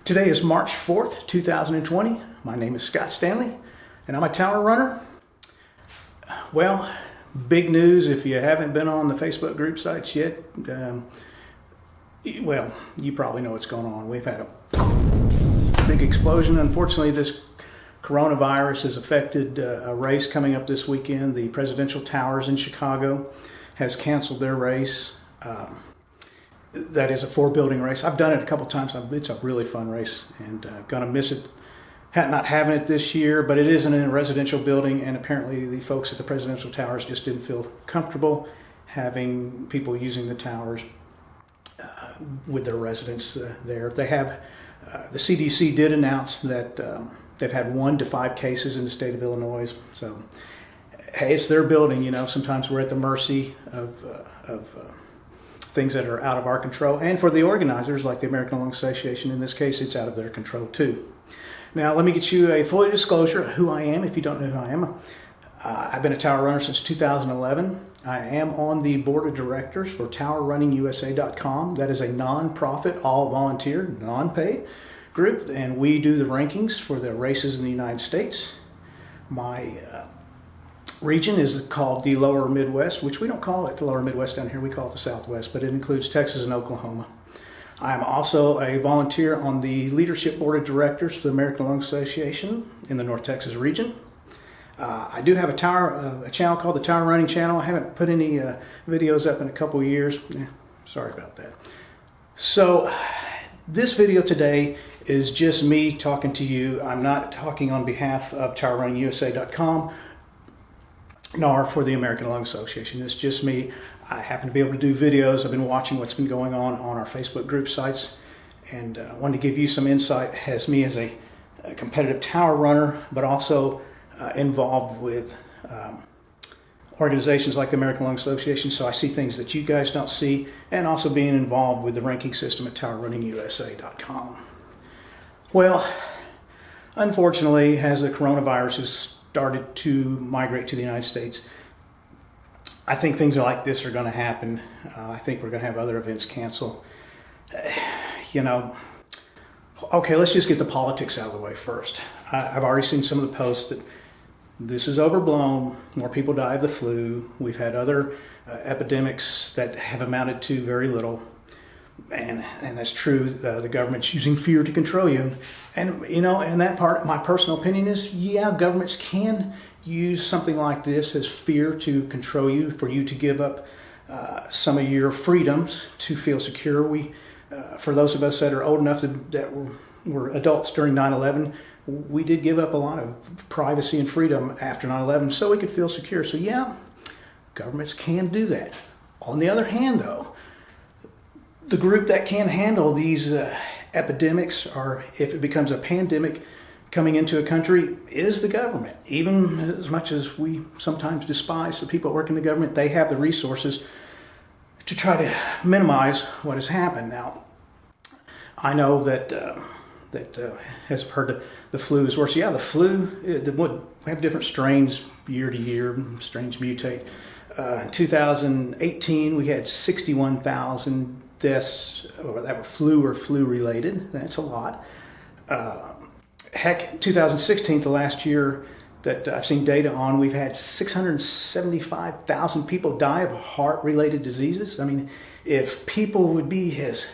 Today is March 4th, 2020. My name is Scott Stanley, and I'm a tower runner. Well, big news if you haven't been on the Facebook group sites yet. Well, you probably know what's going on. We've had a big explosion. Unfortunately, this coronavirus has affected a race coming up this weekend. The Presidential Towers in Chicago has canceled their race. That is a 4-building race. I've done it a couple times. It's a really fun race, and gonna miss it. Not having it this year, but it isn't in a residential building, and apparently the folks at the Presidential Towers just didn't feel comfortable having people using the towers with their residents there. They have the CDC did announce that they've had 1 to 5 cases in the state of Illinois. So, hey, it's their building. You know, sometimes we're at the mercy of things that are out of our control, and for the organizers like the American Lung Association, in this case, it's out of their control too. Now, let me get you a full disclosure of who I am if you don't know who I am. I've been a tower runner since 2011. I am on the board of directors for TowerrunningUSA.com. That is a non-profit, all-volunteer, non-paid group, and we do the rankings for the races in the United States. My region is called the Lower Midwest, which we don't call it the Lower Midwest down here. We call it the Southwest, but it includes Texas and Oklahoma. I am also a volunteer on the leadership board of directors for the American Lung Association in the North Texas region. I do have a channel called the Towerrunning channel. I haven't put any videos up in a couple of years. Sorry about that. So this video today is just me talking to you. I'm not talking on behalf of TowerrunningUSA.com nor for the American Lung Association. It's just me. I happen to be able to do videos. I've been watching what's been going on our Facebook group sites, and wanted to give you some insight as me as a competitive tower runner, but also involved with organizations like the American Lung Association, so I see things that you guys don't see, and also being involved with the ranking system at TowerrunningsUSA.com. Well, unfortunately, as the coronavirus has started to migrate to the United States, I think things like this are going to happen. I think we're going to have other events cancel. You know, okay, let's just get the politics out of the way first. I've already seen some of the posts that this is overblown. More people die of the flu. We've had other epidemics that have amounted to very little. And that's true. The government's using fear to control you. And, you know, and that part, my personal opinion is, yeah, governments can use something like this as fear to control you, for you to give up some of your freedoms to feel secure. For those of us that are old enough that were adults during 9/11, we did give up a lot of privacy and freedom after 9/11 so we could feel secure. So yeah, governments can do that. On the other hand, though, the group that can handle these epidemics, or if it becomes a pandemic coming into a country, is the government. Even as much as we sometimes despise the people that work in the government, they have the resources to try to minimize what has happened. Now, I know that has heard the flu is worse. Yeah, the flu, we have different strains year to year, strains mutate. In 2018, we had 61,000 deaths that were flu or flu related. That's a lot. Heck, 2016, the last year that I've seen data on, we've had 675,000 people die of heart-related diseases. I mean, if people would be as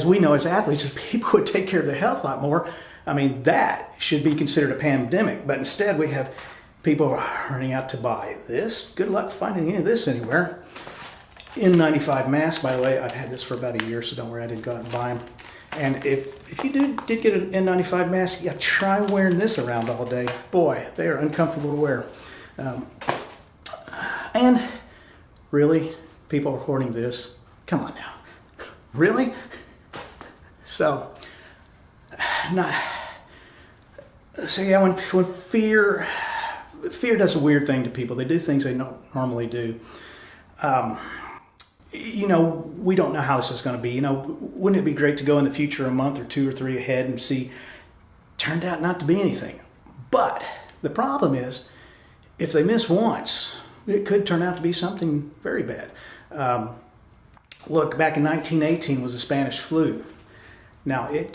we know as athletes, if people would take care of their health a lot more, I mean, that should be considered a pandemic. But instead, we have people running out to buy this. Good luck finding any of this anywhere. N95 masks, by the way, I've had this for about a year, so don't worry, I didn't go out and buy them. And if you did get an N95 mask, yeah, try wearing this around all day. Boy, they are uncomfortable to wear. And really, people are hoarding this. Come on now. Really? So yeah, when fear does a weird thing to people. They do things they don't normally do. You know, we don't know how this is going to be. You know, wouldn't it be great to go in the future a month or 2 or 3 ahead and see, turned out not to be anything. But the problem is, if they miss once, it could turn out to be something very bad. Look, back in 1918 was the Spanish flu. Now, it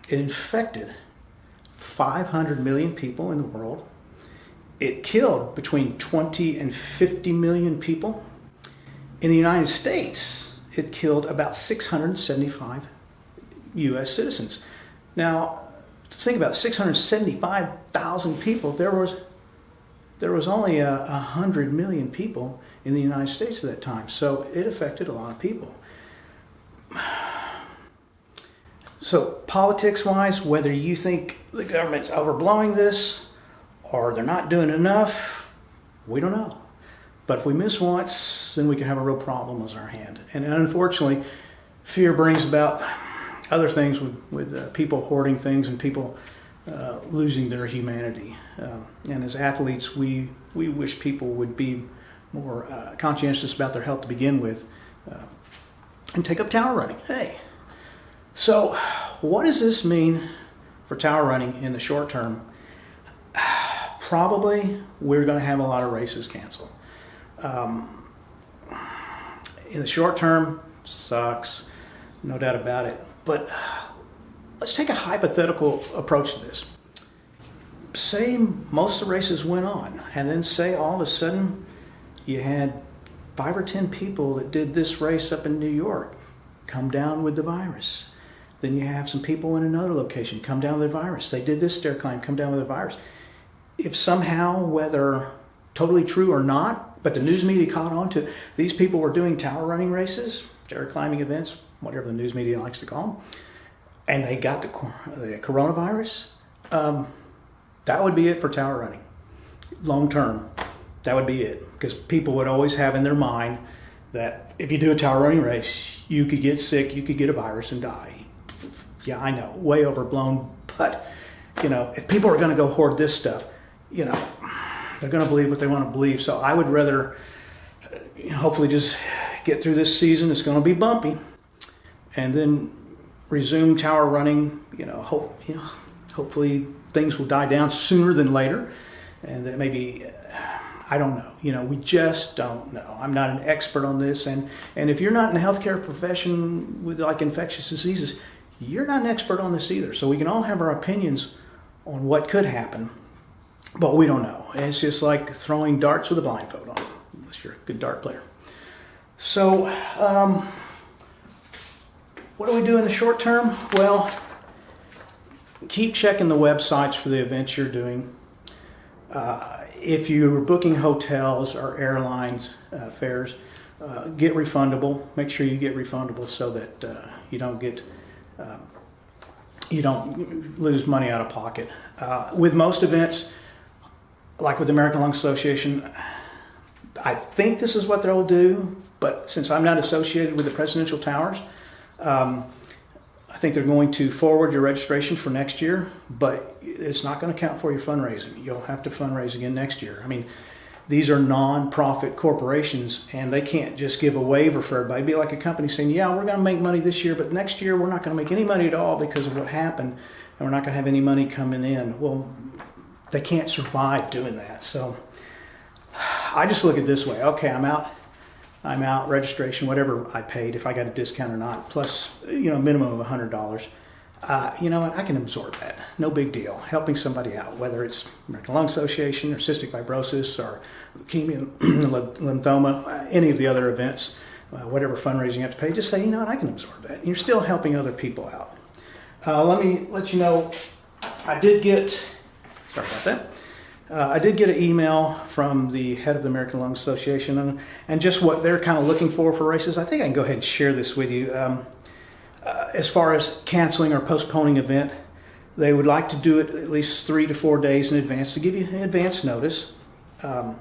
infected 500 million people in the world. It killed between 20 and 50 million people. In the United States, it killed about 675 U.S. citizens. Now, think about it, 675,000 people. There was only 100 million people in the United States at that time, so it affected a lot of people. So politics-wise, whether you think the government's overblowing this or they're not doing with we don't know. But if we miss once, then we can have a real problem on our hand. And unfortunately, fear brings about other things with people hoarding things and people losing their humanity. And as athletes, we wish people would be more conscientious about their health to begin with and take up tower running. Hey, so what does this mean for tower running in the short term? Probably we're going to have a lot of races canceled. In the short term, sucks, no doubt about it. But let's take a hypothetical approach to this. Say most of the races went on, and then say all of a sudden you had 5 or 10 people that did this race up in New York come down with the virus. Then you have some people in another location come down with the virus. They did this stair climb, come down with the virus. If somehow, whether totally true or not, but the news media caught on to these people were doing tower running races, stair climbing events, whatever the news media likes to call them, and they got the coronavirus, that would be it for tower running. Long term, that would be it. Because people would always have in their mind that if you do a tower running race, you could get sick, you could get a virus and die. Yeah, I know, way overblown, but if people are going to go hoard this stuff, they're going to believe what they want to believe. So I would rather hopefully just get through this season. It's going to be bumpy, and then resume tower running. Hopefully things will die down sooner than later, and that maybe I don't know. We just don't know. I'm not an expert on this, and if you're not in the healthcare profession with like infectious diseases, you're not an expert on this either. So we can all have our opinions on what could happen, but we don't know. And it's just like throwing darts with a blindfold on, unless you're a good dart player. So what do we do in the short term? Well, keep checking the websites for the events you're doing. If you're booking hotels or airlines fares, get refundable. Make sure you get refundable so that you don't lose money out of pocket. With most events, like with the American Lung Association, I think this is what they'll do, but since I'm not associated with the presidential towers, I think they're going to forward your registration for next year, but it's not going to count for your fundraising. You'll have to fundraise again next year. I mean, these are non-profit corporations, and they can't just give a waiver for everybody. It'd be like a company saying, yeah, we're going to make money this year, but next year we're not going to make any money at all because of what happened, and we're not going to have any money coming in. Well, they can't survive doing that. So I just look at it this way. Okay, I'm out, registration, whatever I paid, if I got a discount or not, plus, minimum of $100. You know what, I can absorb that. No big deal. Helping somebody out, whether it's American Lung Association or cystic fibrosis or leukemia, lymphoma, any of the other events, whatever fundraising you have to pay, just say, I can absorb that. And you're still helping other people out. Let me let you know, I did get an email from the head of the American Lung Association and just what they're kind of looking for races. I think I can go ahead and share this with you. As far as canceling or postponing an event, they would like to do it at least 3 to 4 days in advance to give you advance notice. And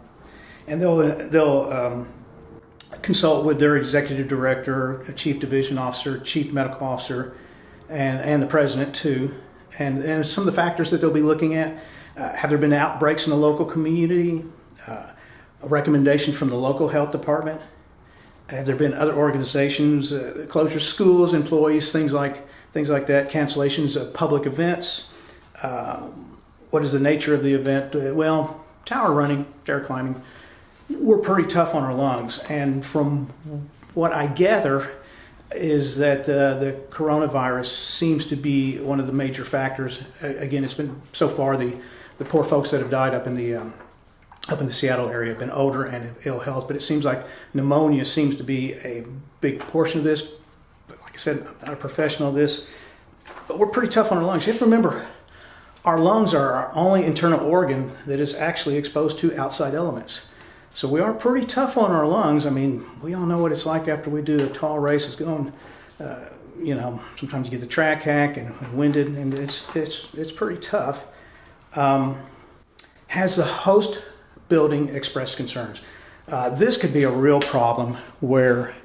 they'll consult with their executive director, chief division officer, chief medical officer, and the president too. And some of the factors that they'll be looking at. Have there been outbreaks in the local community? A recommendation from the local health department? Have there been other organizations, closure schools, employees, things like that, cancellations of public events? What is the nature of the event? Well, tower running, stair climbing, we're pretty tough on our lungs. And from what I gather, is that the coronavirus seems to be one of the major factors. Again, it's been so far the poor folks that have died up in the Seattle area have been older and in ill health, but it seems like pneumonia seems to be a big portion of this. But like I said, I'm not a professional of this, but we're pretty tough on our lungs. You have to remember, our lungs are our only internal organ that is actually exposed to outside elements. So we are pretty tough on our lungs. I mean, we all know what it's like after we do a tall race. It's going, sometimes you get the track hack and winded, and it's pretty tough. Has the host building expressed concerns? This could be a real problem where,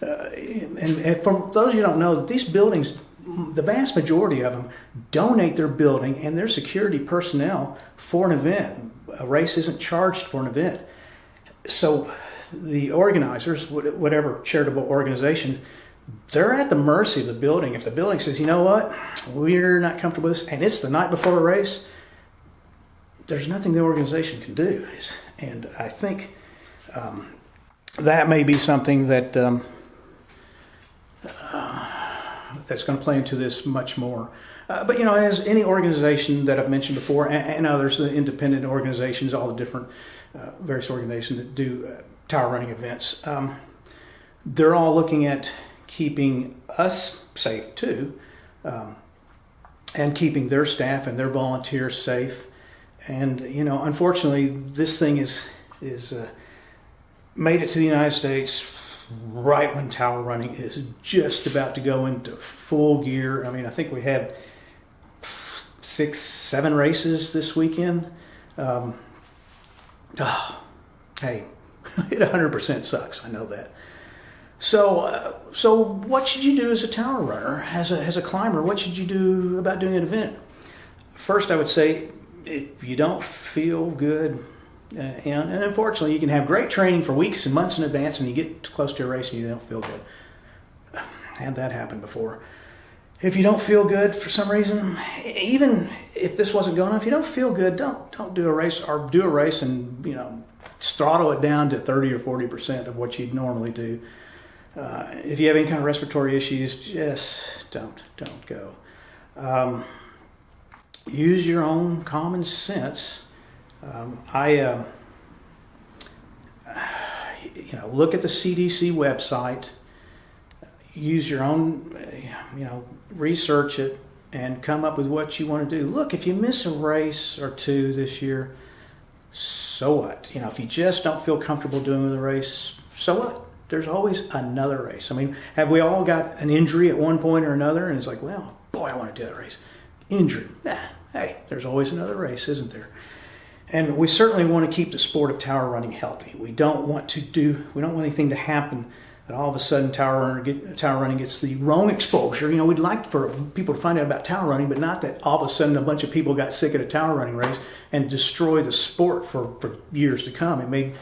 and for those of you who don't know, that these buildings, the vast majority of them donate their building and their security personnel for an event. A race isn't charged for an event. So the organizers, whatever charitable organization, they're at the mercy of the building. If the building says, you know what, we're not comfortable with this, and it's the night before a race, there's nothing the organization can do. And I think that may be something that that's going to play into this much more. But as any organization that I've mentioned before, and others, the independent organizations, all the different various organizations that do tower running events, they're all looking at keeping us safe too, and keeping their staff and their volunteers safe. And unfortunately, this thing is made it to the United States right when tower running is just about to go into full gear. I mean, I think we had 6, 7 races this weekend. Hey, it 100% sucks. I know that. So what should you do as a tower runner, as a climber? What should you do about doing an event? First, I would say, if you don't feel good, and unfortunately, you can have great training for weeks and months in advance, and you get close to a race and you don't feel good. Had that happen before. If you don't feel good for some reason, even if this wasn't going on, if you don't feel good, don't do a race, or do a race and throttle it down to 30 or 40% of what you'd normally do. If you have any kind of respiratory issues, just don't go. Use your own common sense. Look at the CDC website. Use your own, research it and come up with what you want to do. Look, if you miss a race or two this year, so what? If you just don't feel comfortable doing the race, so what? There's always another race. I mean, have we all got an injury at one point or another? And it's like, well, boy, I want to do that race. Injured. Hey, there's always another race, isn't there? And we certainly want to keep the sport of tower running healthy. We don't want anything to happen that all of a sudden tower running gets the wrong exposure. We'd like for people to find out about tower running, but not that all of a sudden a bunch of people got sick at a tower running race and destroy the sport for years to come. It may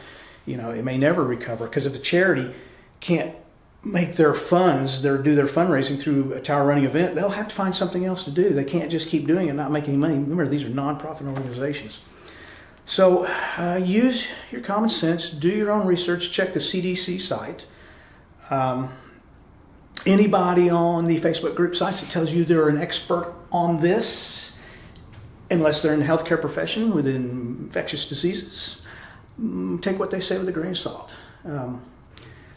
never recover, because if the charity can't make their funds, do their fundraising through a tower running event, they'll have to find something else to do. They can't just keep doing it and not make any money. Remember, these are nonprofit organizations. So use your common sense, do your own research, check the CDC site. Anybody on the Facebook group sites that tells you they're an expert on this, unless they're in the healthcare profession with infectious diseases, take what they say with a grain of salt.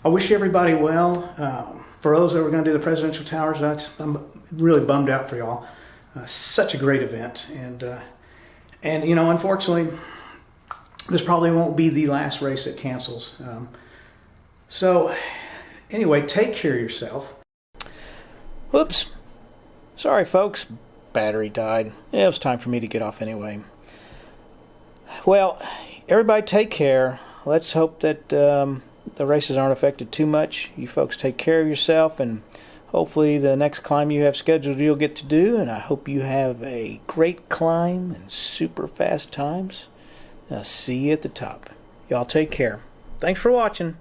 I wish everybody well. For those that were going to do the presidential towers, I'm really bummed out for y'all. Such a great event, and unfortunately, this probably won't be the last race that cancels. So anyway, take care of yourself. Whoops. Sorry, folks. Battery died. It was time for me to get off anyway. Well, everybody take care. Let's hope that the races aren't affected too much. You folks take care of yourself, and hopefully the next climb you have scheduled you'll get to do, and I hope you have a great climb and super fast times. I'll see you at the top. Y'all take care. Thanks for watching.